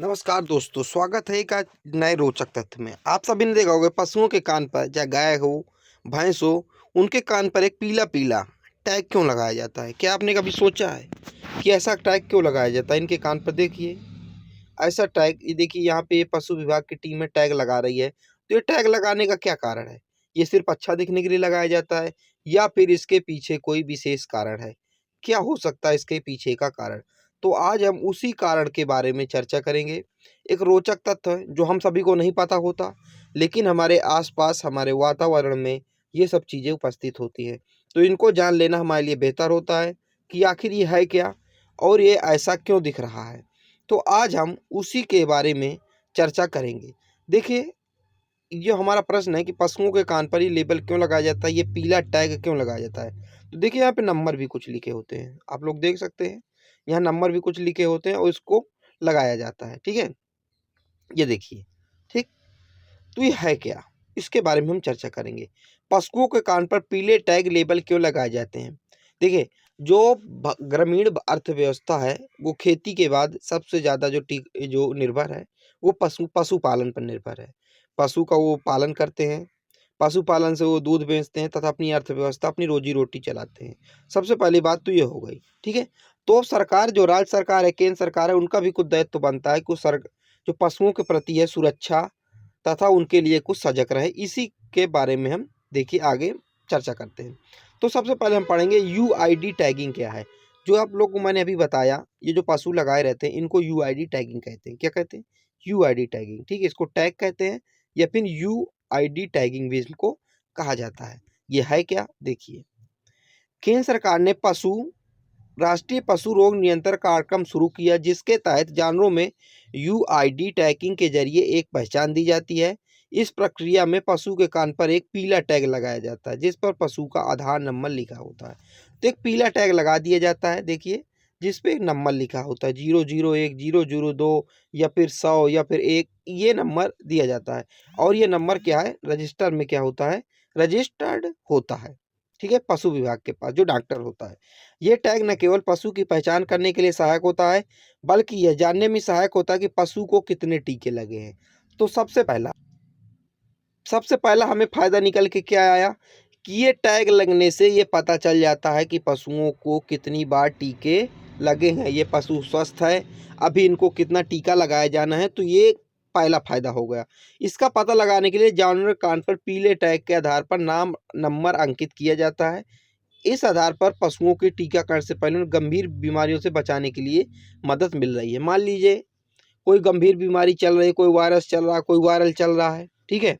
नमस्कार दोस्तों, स्वागत है एक आज नए रोचक तथ्य में। आप सभी ने देखा होगा पशुओं के कान पर, चाहे गाय हो, भैंस हो, उनके कान पर एक पीला-पीला टैग क्यों लगाया जाता है? क्या आपने कभी सोचा है कि ऐसा टैग क्यों लगाया जाता है? इनके कान पर देखिए, ऐसा टैग ये देखिए यहाँ पे ये पशु विभाग की टीम है टैग लगा रही है। तो ये टैग लगाने का क्या कारण है? ये सिर्फ़ अच्छा दिखने के लिए लगाया जाता है या फिर इसके पीछे कोई विशेष कारण है? क्या हो सकता है इसके पीछे का कारण? तो आज हम उसी कारण के बारे में चर्चा करेंगे। एक रोचक तथ्य है जो हम सभी को नहीं पता होता, लेकिन हमारे आस-पास हमारे वातावरण में ये सब चीज़ें उपस्थित होती हैं। तो इनको जान लेना हमारे लिए बेहतर होता है कि आखिर ये है क्या और ये ऐसा क्यों दिख रहा है? तो आज हम उसी के बारे में चर्चा करेंगे। देखिए, ये हमारा प्रश्न है कि पशुओं के कान पर ये लेबल क्यों लगाया जाता है, ये पीला टैग क्यों लगाया जाता है? तो देखिए यहाँ पे नंबर भी कुछ लिखे होते हैं, आप लोग देख सकते हैं। यहाँ नंबर भी कुछ लिखे होते हैं और इसको लगाया जाता है, ठीक है? ये देखिए, ठीक? तो ये है क्या? इसके बारे में हम चर्चा करेंगे। पशुओं के कान पर पीले टैग लेबल क्यों लगाए जाते हैं? देखिए, जो ग्रामीण अर्थव्यवस्था है, वो खेती के बाद सबसे ज़्यादा जो निर्भर है, वो पशुपालन पर निर्भर है। पशु का वो पालन करते हैं, पशुपालन से वो दूध बेचते हैं तथा अपनी अर्थव्यवस्था, अपनी रोजी-रोटी चलाते हैं। सबसे पहली बात तो ये हो गई, ठीक है? तो सरकार जो राज्य सरकार है, केंद्र सरकार है, उनका भी कुछ दायित्व बनता है कि जो पशुओं के प्रति है सुरक्षा तथा उनके लिए कुछ सजग रहे। इसी के बारे में हम देखिए आगे चर्चा करते हैं। तो सबसे पहले हम पढ़ेंगे यूआईडी टैगिंग क्या है? जो आप लोग को मैंने अभी बताया, ये जो पशु लगाए रहते हैं इनको यूआईडी टैगिंग कहते हैं। क्या कहते हैं? यूआईडी टैगिंग, ठीक है? इसको टैग कहते हैं या फिर यूआईडी टैगिंग भी इसको कहा जाता है। ये है क्या? देखिए, केंद्र सरकार ने राष्ट्रीय पशु रोग नियंत्रण कार्यक्रम शुरू किया जिसके तहत जानवरों में यूआईडी टैगिंग के जरिए एक पहचान दी जाती है। इस प्रक्रिया में पशु के कान पर एक पीला टैग लगाया जाता है जिस पर पशु का आधार नंबर लिखा होता है। तो एक पीला टैग लगा दिया जाता है, देखिए, जिस पे एक नंबर लिखा होता है 001 002 या फिर 100 या फिर 1, ये नंबर दिया जाता है। और ये नंबर क्या है, रजिस्टर में क्या होता है, रजिस्टर्ड होता है, ठीक है, पशु विभाग के पास जो डॉक्टर होता है। ये टैग न केवल पशु की पहचान करने के लिए सहायक होता है, बल्कि यह जानने में सहायक होता है कि पशु को कितने टीके लगे हैं। तो सबसे पहला हमें फ़ायदा निकल के क्या आया कि ये टैग लगने से ये पता चल जाता है कि पशुओं को कितनी बार टीके लगे हैं, ये पशु स्वस्थ है, अभी इनको कितना टीका लगाया जाना है, तो ये पहला फ़ायदा हो गया। इसका पता लगाने के लिए जानवर कान पर पीले टैग के आधार पर नाम, नंबर अंकित किया जाता है। इस आधार पर पशुओं के टीकाकरण से पहले उन्हें गंभीर बीमारियों से बचाने के लिए मदद मिल रही है। मान लीजिए कोई गंभीर बीमारी चल रही है, कोई वायरस चल रहा है, कोई वायरल चल रहा है, ठीक है?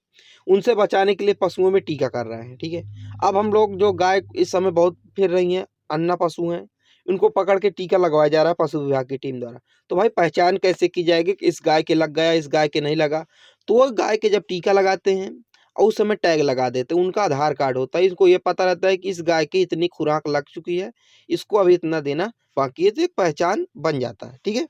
उनसे बचाने के लिए पशुओं में टीका कर रहे हैं, ठीक है? अब हम लोग जो गाय इस समय बहुत फिर रही हैं, अन्ना पशु हैं, उनको पकड़ के टीका लगवाया जा रहा है पशु विभाग की टीम द्वारा। तो भाई पहचान कैसे की जाएगी कि इस गाय के लग गया, इस गाय के नहीं लगा? तो वो गाय के जब टीका लगाते हैं और उस समय टैग लगा देते हैं, उनका आधार कार्ड होता है, इनको ये पता रहता है कि इस गाय की इतनी खुराक लग चुकी है, इसको अभी इतना देना बाकी है, तो एक पहचान बन जाता है, ठीक है?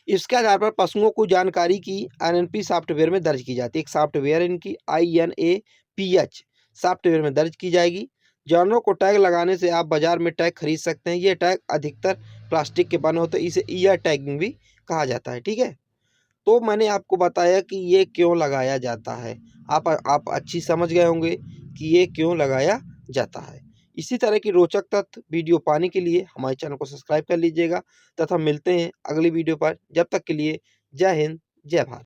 इसके आधार पर पशुओं को जानकारी की एनएनपी सॉफ्टवेयर में दर्ज की जाती है। एक सॉफ्टवेयर इनकी INAPH सॉफ्टवेयर में दर्ज की जाएगी। जानवरों को टैग लगाने से आप बाजार में टैग खरीद सकते हैं। ये टैग अधिकतर प्लास्टिक के बने होते हैं, इसे ईयर टैगिंग भी कहा जाता है, ठीक है? तो मैंने आपको बताया कि ये क्यों लगाया जाता है। आप अच्छी समझ गए होंगे कि ये क्यों लगाया जाता है। इसी तरह की रोचक तथ्य वीडियो पाने के लिए हमारे चैनल को सब्सक्राइब कर लीजिएगा तथा मिलते हैं अगली वीडियो पर। जब तक के लिए जय हिंद, जय भारत।